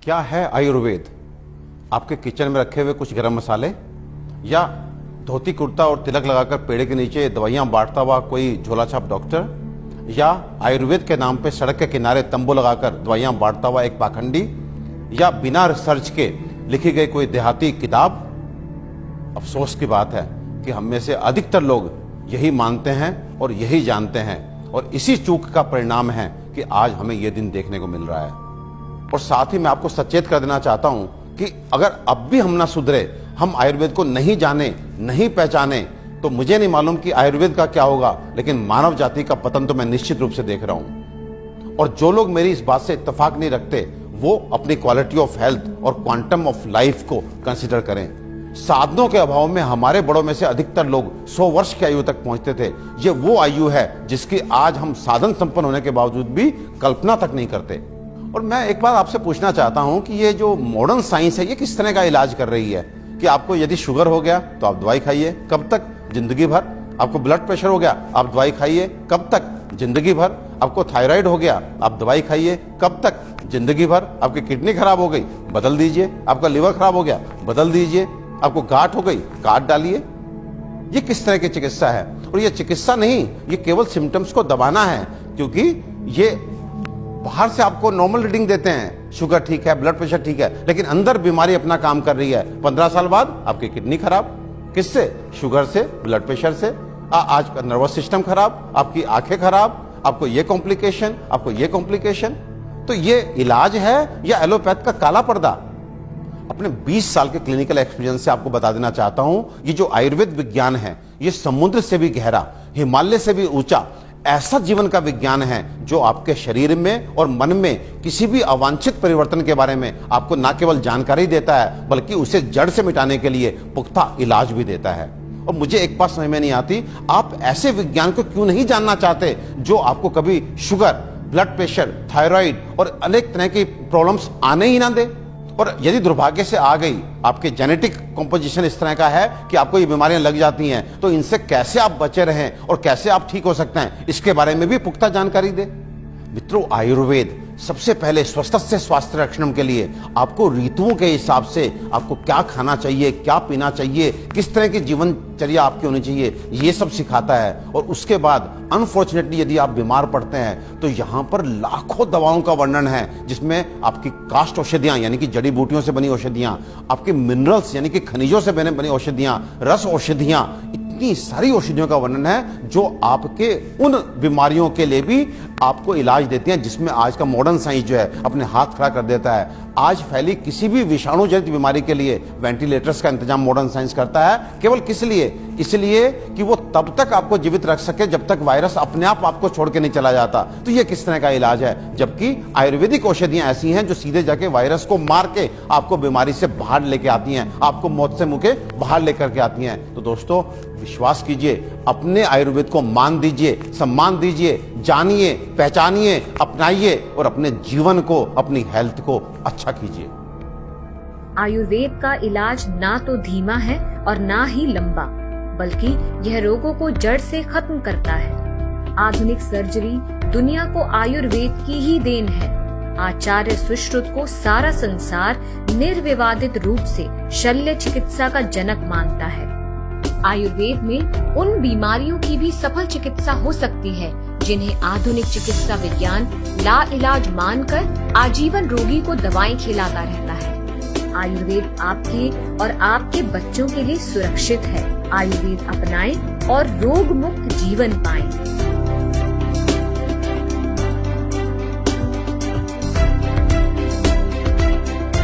क्या है आयुर्वेद? आपके किचन में रखे हुए कुछ गरम मसाले, या धोती कुर्ता और तिलक लगाकर पेड़ के नीचे दवाइयां बांटता हुआ कोई झोला छाप डॉक्टर, या आयुर्वेद के नाम पे सड़क के किनारे तंबू लगाकर दवाइयां बांटता हुआ एक पाखंडी, या बिना रिसर्च के लिखी गई कोई देहाती किताब? अफसोस की बात है कि हम में से अधिकतर लोग यही मानते हैं और यही जानते हैं, और इसी चूक का परिणाम है कि आज हमें यह दिन देखने को मिल रहा है। और साथ ही मैं आपको सचेत कर देना चाहता हूं कि अगर अब भी हम ना सुधरे, हम आयुर्वेद को नहीं जाने, नहीं पहचाने, तो मुझे नहीं मालूम कि आयुर्वेद का क्या होगा, लेकिन मानव जाति का पतन तो मैं निश्चित रूप से देख रहा हूं। और जो लोग मेरी इस बात से इत्तेफाक नहीं रखते, वो अपनी क्वालिटी ऑफ हेल्थ और क्वांटम ऑफ लाइफ को कंसीडर करें। साधनों के अभाव में हमारे बड़ों में से अधिकतर लोग 100 वर्ष की आयु तक पहुंचते थे। ये वो आयु है जिसकी आज हम साधन संपन्न होने के बावजूद भी कल्पना तक नहीं करते। और मैं एक बात आपसे पूछना चाहता हूं कि ये जो मॉडर्न साइंस है, ये किस तरह का इलाज कर रही है? कि आपको यदि शुगर हो गया तो आप दवाई खाइए, कब तक? जिंदगी भर। आपको ब्लड प्रेशर हो गया, आप दवाई खाइए, कब तक? जिंदगी भर। आपको थायराइड हो गया, आप दवाई खाइए, कब तक? जिंदगी भर। आपकी किडनी खराब हो गई, बदल दीजिए। आपका लिवर खराब हो गया, बदल दीजिए। आपको गांठ हो गई, काट डालिए। ये किस तरह की चिकित्सा है? और ये चिकित्सा नहीं, ये केवल सिम्टम्स को दबाना है, क्योंकि ये बाहर से आपको नॉर्मल रीडिंग देते हैं, शुगर ठीक है, ब्लड प्रेशर ठीक है, लेकिन अंदर बीमारी अपना काम कर रही है। 15 साल बाद आपकी किडनी खराब, किससे? शुगर से, ब्लड प्रेशर से। आज का नर्वस सिस्टम खराब, आपकी आंखें खराब, आपको ये कॉम्प्लिकेशन, आपको ये कॉम्प्लिकेशन। तो ये इलाज है या एलोपैथ का काला पर्दा? अपने 20 साल के क्लिनिकल एक्सपीरियंस से आपको बता देना चाहता हूं, ये जो आयुर्वेद विज्ञान है, ये समुद्र से भी गहरा, हिमालय से भी ऊंचा ऐसा जीवन का विज्ञान है जो आपके शरीर में और मन में किसी भी अवांछित परिवर्तन के बारे में आपको न केवल जानकारी देता है, बल्कि उसे जड़ से मिटाने के लिए पुख्ता इलाज भी देता है। और मुझे एक बात समझ में नहीं आती, आप ऐसे विज्ञान को क्यों नहीं जानना चाहते जो आपको कभी शुगर, ब्लड प्रेशर, थायराइड और अनेक तरह की प्रॉब्लम्स आने ही ना दे। और यदि दुर्भाग्य से आ गई, आपके जेनेटिक कॉम्पोजिशन इस तरह का है कि आपको ये बीमारियां लग जाती हैं, तो इनसे कैसे आप बचे रहें और कैसे आप ठीक हो सकते हैं, इसके बारे में भी पुख्ता जानकारी दे। मित्रों, आयुर्वेद सबसे पहले स्वस्थ से स्वास्थ्य रक्षण के लिए आपको ऋतुओं के हिसाब से आपको क्या खाना चाहिए, क्या पीना चाहिए, किस तरह की जीवनचर्या आपकी होनी चाहिए, ये सब सिखाता है। और उसके बाद अनफॉर्चुनेटली यदि आप बीमार पड़ते हैं तो यहाँ पर लाखों दवाओं का वर्णन है, जिसमें आपकी काष्ठ औषधियां यानी कि जड़ी बूटियों से बनी औषधियां, आपके मिनरल्स यानी कि खनिजों से बनी औषधियां, रस औषधियां, इतनी सारी औषधियों का वर्णन है जो आपके उन बीमारियों के लिए भी आपको इलाज देती हैं, जिसमें आज का मॉडर्न साइंस जो है अपने हाथ खड़ा कर देता है। आज फैली किसी भी विषाणु जनित बीमारी के लिए वेंटिलेटर्स का इंतजाम मॉडर्न साइंस करता है। केवल किस लिए? इसलिए कि वो तब तक आपको जीवित रख सके जब तक वायरस अपने आप आपको छोड़ के नहीं चला जाता। तो ये किस तरह का इलाज है? जबकि आयुर्वेदिक औषधियां ऐसी हैं जो सीधे जाके वायरस को मार के आपको बीमारी से बाहर लेके आती हैं, आपको मौत से मुंह के बाहर लेकर के आती हैं। तो दोस्तों, विश्वास कीजिए, अपने आयुर्वेद को मान दीजिए, सम्मान दीजिए, जानिए, पहचानिए, अपनाइए और अपने जीवन को, अपनी हेल्थ को अच्छा कीजिए। आयुर्वेद का इलाज ना तो धीमा है और ना ही लंबा, बल्कि यह रोगों को जड़ से खत्म करता है। आधुनिक सर्जरी दुनिया को आयुर्वेद की ही देन है। आचार्य सुश्रुत को सारा संसार निर्विवादित रूप से शल्य चिकित्सा का जनक मानता है। आयुर्वेद में उन बीमारियों की भी सफल चिकित्सा हो सकती है जिन्हें आधुनिक चिकित्सा विज्ञान लाइलाज मानकर आजीवन रोगी को दवाएं खिलाता रहता है। आयुर्वेद आपके और आपके बच्चों के लिए सुरक्षित है। आयुर्वेद अपनाएं और रोग मुक्त जीवन पाएं।